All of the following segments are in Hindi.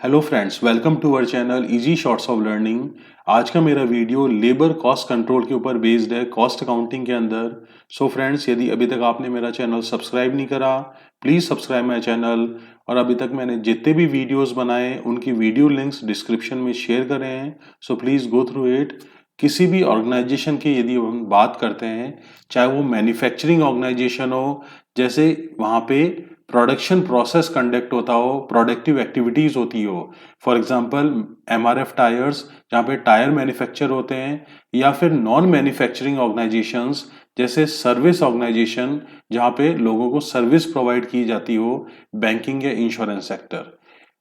Hello friends, welcome to our channel easy shorts of learning. आज का मेरा वीडियो लेबर कॉस्ट कंट्रोल के ऊपर बेस्ड है, कॉस्ट अकाउंटिंग के अंदर। सो फ्रेंड्स, यदि अभी तक आपने मेरा चैनल सब्सक्राइब नहीं करा, प्लीज़ सब्सक्राइब माय चैनल। और अभी तक मैंने जितने भी वीडियोस बनाए उनकी वीडियो लिंक्स डिस्क्रिप्शन में शेयर करे हैं, so please go through it. किसी भी ऑर्गेनाइजेशन की यदि हम बात करते हैं, चाहे वो मैन्युफैक्चरिंग ऑर्गेनाइजेशन हो, जैसे वहाँ पे प्रोडक्शन प्रोसेस कंडक्ट होता हो, प्रोडक्टिव एक्टिविटीज होती हो। फॉर एग्जांपल एमआरएफ टायर्स, जहाँ पे टायर मैन्युफैक्चर होते हैं, या फिर नॉन मैन्युफैक्चरिंग ऑर्गेनाइजेशंस जैसे सर्विस ऑर्गेनाइजेशन, जहाँ पे लोगों को सर्विस प्रोवाइड की जाती हो, बैंकिंग या इंश्योरेंस सेक्टर।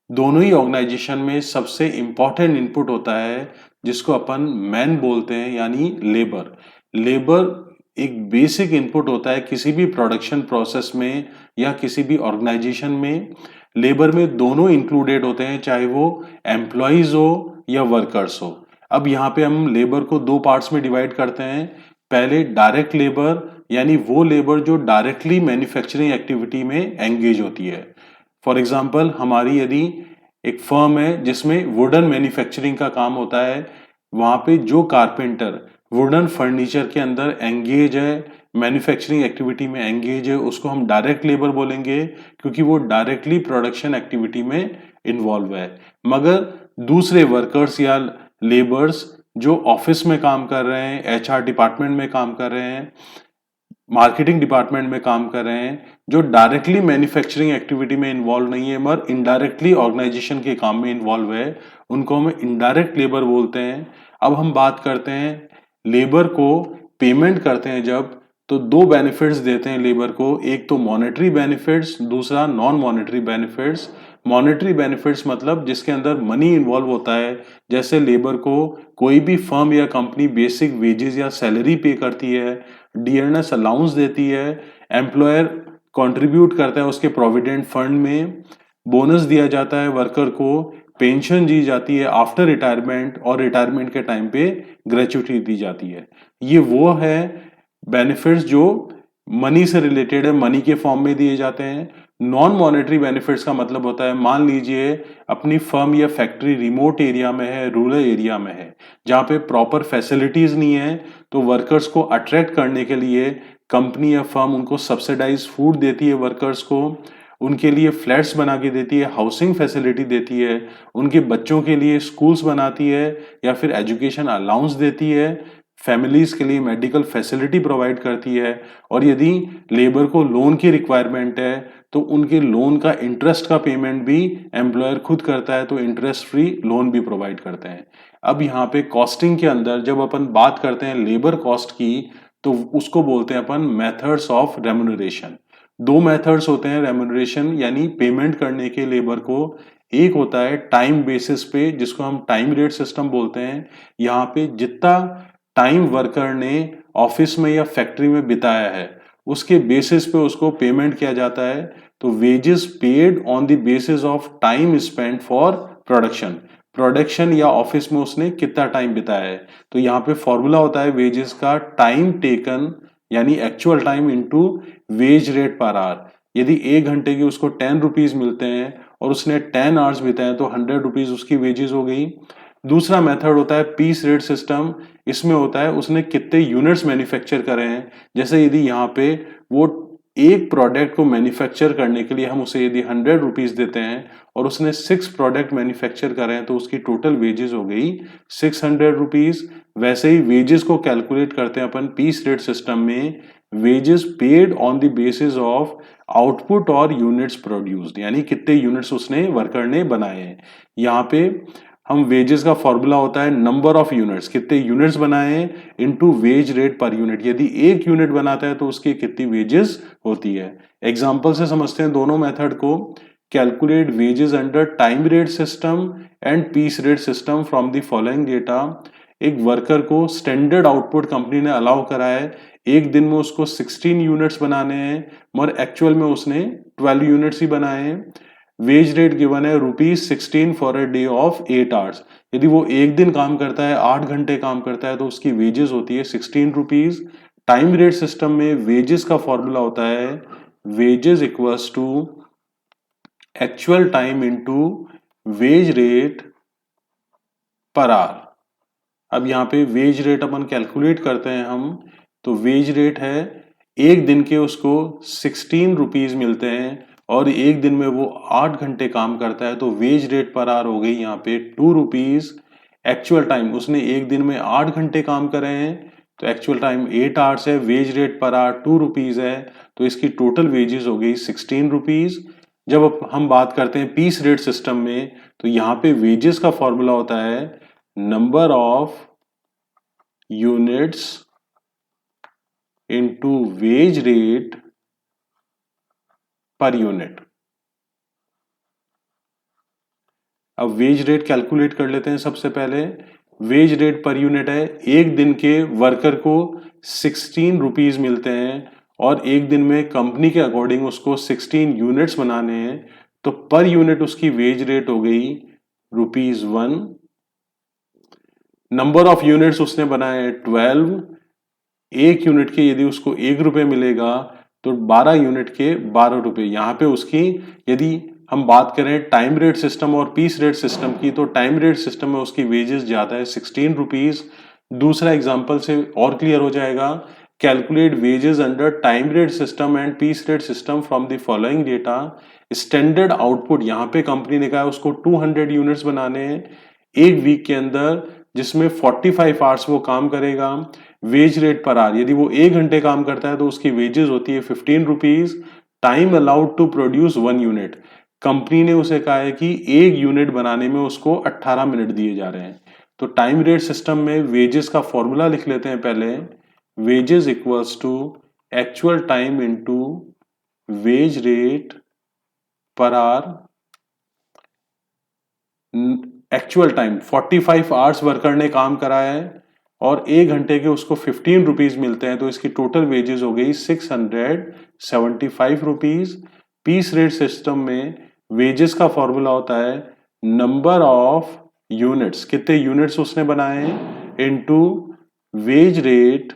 दोनों ही ऑर्गेनाइजेशन में सबसे इम्पोर्टेंट इनपुट होता है जिसको अपन मैन बोलते हैं, यानी लेबर। लेबर एक बेसिक इनपुट होता है किसी भी प्रोडक्शन प्रोसेस में या किसी भी ऑर्गेनाइजेशन में। लेबर में दोनों इंक्लूडेड होते हैं, चाहे वो एम्प्लॉयज हो या वर्कर्स हो। अब यहाँ पे हम लेबर को दो पार्ट्स में डिवाइड करते हैं। पहले डायरेक्ट लेबर, यानी वो लेबर जो डायरेक्टली मैन्युफैक्चरिंग एक्टिविटी में एंगेज होती है। फॉर एग्जाम्पल, हमारी यदि एक फर्म है जिसमें वुडन मैन्युफैक्चरिंग का काम होता है, वहाँ पे जो कारपेंटर वुडन फर्नीचर के अंदर एंगेज है, मैन्युफैक्चरिंग एक्टिविटी में एंगेज है, उसको हम डायरेक्ट लेबर बोलेंगे, क्योंकि वो डायरेक्टली प्रोडक्शन एक्टिविटी में इन्वॉल्व है। मगर दूसरे वर्कर्स या लेबर्स जो ऑफिस में काम कर रहे हैं, एचआर डिपार्टमेंट में काम कर रहे हैं, मार्केटिंग डिपार्टमेंट में काम कर रहे हैं, जो डायरेक्टली मैन्युफैक्चरिंग एक्टिविटी में इन्वॉल्व नहीं है मगर इनडायरेक्टली ऑर्गेनाइजेशन के काम में इन्वॉल्व है, उनको हम इनडायरेक्ट लेबर बोलते हैं। अब हम बात करते हैं लेबर को पेमेंट करते हैं जब, तो दो बेनिफिट्स देते हैं लेबर को। एक तो मॉनेटरी बेनिफिट्स, दूसरा non monetary benefits. Monetary benefits मतलब जिसके अंदर मनी इन्वॉल्व होता है, जैसे लेबर को कोई भी फर्म या कंपनी बेसिक वेजेस या सैलरी पे करती है, डियरनेस अलाउंस देती है, एम्प्लॉयर कंट्रीब्यूट करता है उसके प्रोविडेंट फंड में, बोनस दिया जाता है वर्कर को, पेंशन दी जाती है आफ्टर रिटायरमेंट, और रिटायरमेंट के टाइम पे ग्रेच्युटी दी जाती है। ये वो है बेनिफिट्स जो मनी से रिलेटेड है, मनी के फॉर्म में दिए जाते हैं। नॉन मॉनेटरी बेनिफिट्स का मतलब होता है, मान लीजिए अपनी फर्म या फैक्ट्री रिमोट एरिया में है, रूरल एरिया में है, जहाँ पे प्रॉपर फैसिलिटीज नहीं है, तो वर्कर्स को अट्रैक्ट करने के लिए कंपनी या फर्म उनको सब्सिडाइज फूड देती है, वर्कर्स को उनके लिए फ्लैट्स बना के देती है, हाउसिंग फैसिलिटी देती है, उनके बच्चों के लिए स्कूल्स बनाती है, या फिर एजुकेशन अलाउंस देती है, फैमिलीज के लिए मेडिकल फैसिलिटी प्रोवाइड करती है। और यदि लेबर को लोन की रिक्वायरमेंट है तो उनके लोन का इंटरेस्ट का पेमेंट भी एम्प्लॉयर खुद करता है, तो इंटरेस्ट फ्री लोन भी प्रोवाइड करते हैं। अब यहाँ पे कॉस्टिंग के अंदर जब अपन बात करते हैं लेबर कॉस्ट की, तो उसको बोलते हैं अपन मेथड्स ऑफ रेम्युनरेशन। दो मेथड्स होते हैं रेम्युनरेशन यानी पेमेंट करने के लेबर को। एक होता है टाइम बेसिस पे, जिसको हम टाइम रेट सिस्टम बोलते हैं। यहाँ पे जितना टाइम वर्कर ने ऑफिस में या फैक्ट्री में बिताया है, उसके बेसिस पे उसको पेमेंट किया जाता है। तो wages paid on the basis of time spent for production, production या ऑफिस में उसने कितना टाइम बिताया है। तो यहाँ पे फॉर्मूला होता है वेजेस का, टाइम टेकन यानी actual time into wage rate per our. यदि 1 घंटे की उसको 10 रुपीज मिलते हैं और उसने 10 आवर्स बिताए तो 100 रुपीज उसकी वेजेस हो गई। दूसरा मेथड होता है पीस रेट सिस्टम। इसमें होता है उसने कितने यूनिट्स मैन्युफैक्चर करे हैं। जैसे यदि यहाँ पे वो एक प्रोडक्ट को मैन्युफैक्चर करने के लिए हम उसे यदि 100 रुपीज देते हैं और उसने 6 प्रोडक्ट मैन्युफैक्चर करे हैं, तो उसकी टोटल वेजेस हो गई 600 रुपीज। वैसे ही वेजेस को कैलकुलेट करते हैं अपन पीस रेट सिस्टम में, wages paid on the basis of output और यूनिट्स प्रोड्यूस्ड, यानी कितने यूनिट्स उसने वर्कर ने बनाए हैं। यहाँ पे हम वेजेस का फॉर्मूला होता है नंबर ऑफ यूनिट्स, कितने यूनिट्स बनाए हैं, into wage rate per unit. यदि एक यूनिट बनाता है तो उसकी कितनी वेजेस होती है। एग्जांपल से समझते हैं दोनों मेथड को। Calculate wages under time rate system and piece rate system from the following data. एक वर्कर को स्टैंडर्ड आउटपुट कंपनी ने अलाउ करा है, एक दिन में उसको 16 यूनिट्स बनाने हैं, मगर एक्चुअल में उसने 12 यूनिट्स ही बनाए हैं। वेज रेट गिवन है ₹16 for a day of 8 hours. यदि वो एक दिन काम करता है, 8 घंटे काम करता है, तो उसकी वेजेस होती है ₹16। टाइम रेट सिस्टम में वेजेस का फॉर्मूला होता है wages equals to actual time into wage rate per hour. अब यहाँ पे वेज रेट अपन कैलकुलेट करते हैं हम, तो वेज रेट है एक दिन के उसको 16 रुपीज मिलते हैं और एक दिन में वो 8 घंटे काम करता है, तो वेज रेट पर आवर हो गई यहाँ पे 2 रुपीज। एक्चुअल टाइम उसने एक दिन में 8 घंटे काम करे हैं, तो एक्चुअल टाइम 8 आवर्स है, veg rate per our 2 rupees है, तो इसकी टोटल वेजेस हो गई 16 रुपीज। जब हम बात करते हैं पीस रेट सिस्टम में, तो यहाँ पे वेजेस का फॉर्मूला होता है number of units into wage rate per unit. अब वेज रेट कैलकुलेट कर लेते हैं। सबसे पहले वेज रेट पर यूनिट है, एक दिन के वर्कर को 16 रुपीज मिलते हैं और एक दिन में कंपनी के अकॉर्डिंग उसको 16 यूनिट्स बनाने हैं, तो पर यूनिट उसकी वेज रेट हो गई ₹1। नंबर ऑफ यूनिट्स उसने बनाए 12। एक यूनिट के यदि उसको ₹1 मिलेगा तो 12 यूनिट के ₹12। यहाँ पे उसकी, यदि हम बात करें टाइम रेट सिस्टम और पीस रेट सिस्टम की, तो टाइम रेट सिस्टम में उसकी वेजेस ज्यादा है 16 रुपीज। दूसरा एग्जांपल से और क्लियर हो जाएगा। Calculate wages under time rate system and piece rate system from the following data. Standard output यहाँ पे कंपनी ने कहा है उसको 200 यूनिट्स बनाने हैं एक वीक के अंदर, जिसमें 45 आवर्स वो काम करेगा। वेज रेट पर आवर, यदि वो 1 घंटे काम करता है तो उसकी वेजेस होती है 15 rupees. Time allowed to produce 1 unit, company ने उसे कहा है कि एक यूनिट बनाने में उसको 18 मिनट दिए जा रहे हैं। तो टाइम रेट सिस्टम में वेजेस का फॉर्मूला लिख लेते हैं पहले। Wages equals to actual time into wage rate per hour. Actual time 45 hours worker ने काम करा है और 1 घंटे के उसको 15 रुपीज मिलते हैं, तो इसकी टोटल वेजेस हो गई 675 रुपीज। पीस रेट सिस्टम में वेजेस का फॉर्मूला होता है नंबर ऑफ यूनिट्स, कितने यूनिट्स उसने बनाए हैं, into wage rate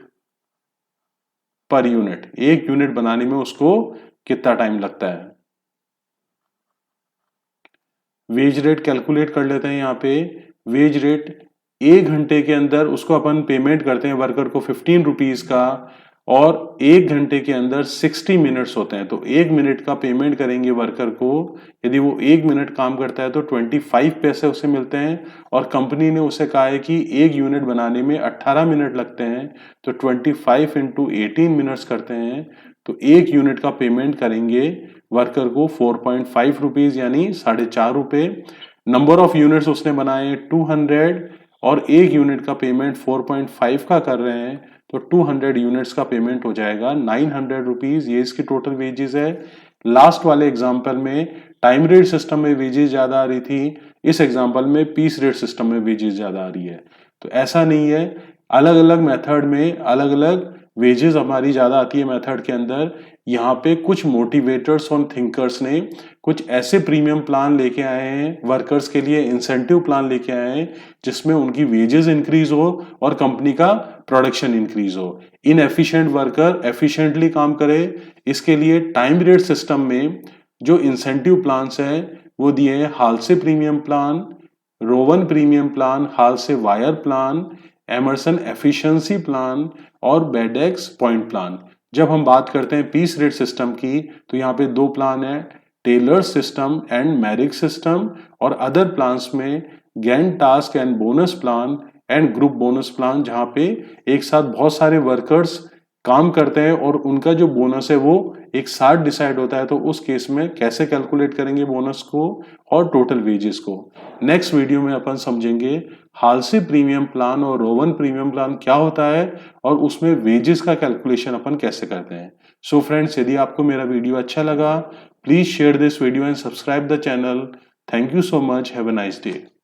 per unit, एक यूनिट बनाने में उसको कितना टाइम लगता है। वेज रेट कैलकुलेट कर लेते हैं। यहाँ पे वेज रेट 1 घंटे के अंदर उसको अपन पेमेंट करते हैं वर्कर को 15 रुपीज का, और 1 घंटे के अंदर 60 मिनट्स होते हैं, तो 1 मिनट का पेमेंट करेंगे वर्कर को। यदि वो 1 मिनट काम करता है तो 25 पैसे उसे मिलते हैं, और कंपनी ने उसे कहा है कि एक यूनिट बनाने में 18 मिनट लगते हैं, तो 25 इंटू 18 मिनट्स करते हैं, तो एक यूनिट का पेमेंट करेंगे वर्कर को 4.5 रुपीज, यानी ₹4.5। नंबर ऑफ यूनिट्स उसने बनाए 200 और एक यूनिट का पेमेंट 4.5 का कर रहे हैं, तो 200 यूनिट्स का पेमेंट हो जाएगा 900 रुपीज। ये इसकी टोटल वेजेस है। लास्ट वाले एग्जांपल में टाइम रेट सिस्टम में वेजेस ज्यादा आ रही थी, इस एग्जांपल में पीस रेट सिस्टम में वेजेस ज्यादा आ रही है। तो ऐसा नहीं है, अलग अलग मेथड में अलग अलग वेजेस हमारी ज्यादा आती है मेथड के अंदर। यहाँ पे कुछ मोटिवेटर्स और थिंकर्स ने कुछ ऐसे प्रीमियम प्लान लेके आए हैं वर्कर्स के लिए, इंसेंटिव प्लान लेके आए हैं जिसमें उनकी वेजेस इंक्रीज हो और कंपनी का प्रोडक्शन इंक्रीज हो, इनएफिशिएंट वर्कर एफिशिएंटली काम करे। इसके लिए टाइम रेट सिस्टम में जो इंसेंटिव प्लान्स हैं वो दिए हैं Halsey premium plan, Rowan premium plan, Halsey Weir plan, Emerson efficiency plan और बेडेक्स पॉइंट प्लान। जब हम बात करते हैं पीस रेट सिस्टम की, तो यहाँ पे 2 प्लान है, Taylor system and Merrick system, और अदर प्लान्स में Gantt task and bonus plan and group bonus plan, जहाँ पे एक साथ बहुत सारे वर्कर्स काम करते हैं और उनका जो बोनस है वो एक साथ डिसाइड होता है। तो उस केस में कैसे कैलकुलेट करेंगे बोनस को और टोटल वेजेस को, नेक्स्ट वीडियो में अपन समझेंगे। हाल से प्रीमियम प्लान और रोवन प्रीमियम प्लान क्या होता है और उसमें वेजेस का कैलकुलेशन अपन कैसे करते हैं। सो फ्रेंड्स, यदि आपको मेरा वीडियो अच्छा लगा, please share this video and subscribe the channel. Thank you so much, have a nice day.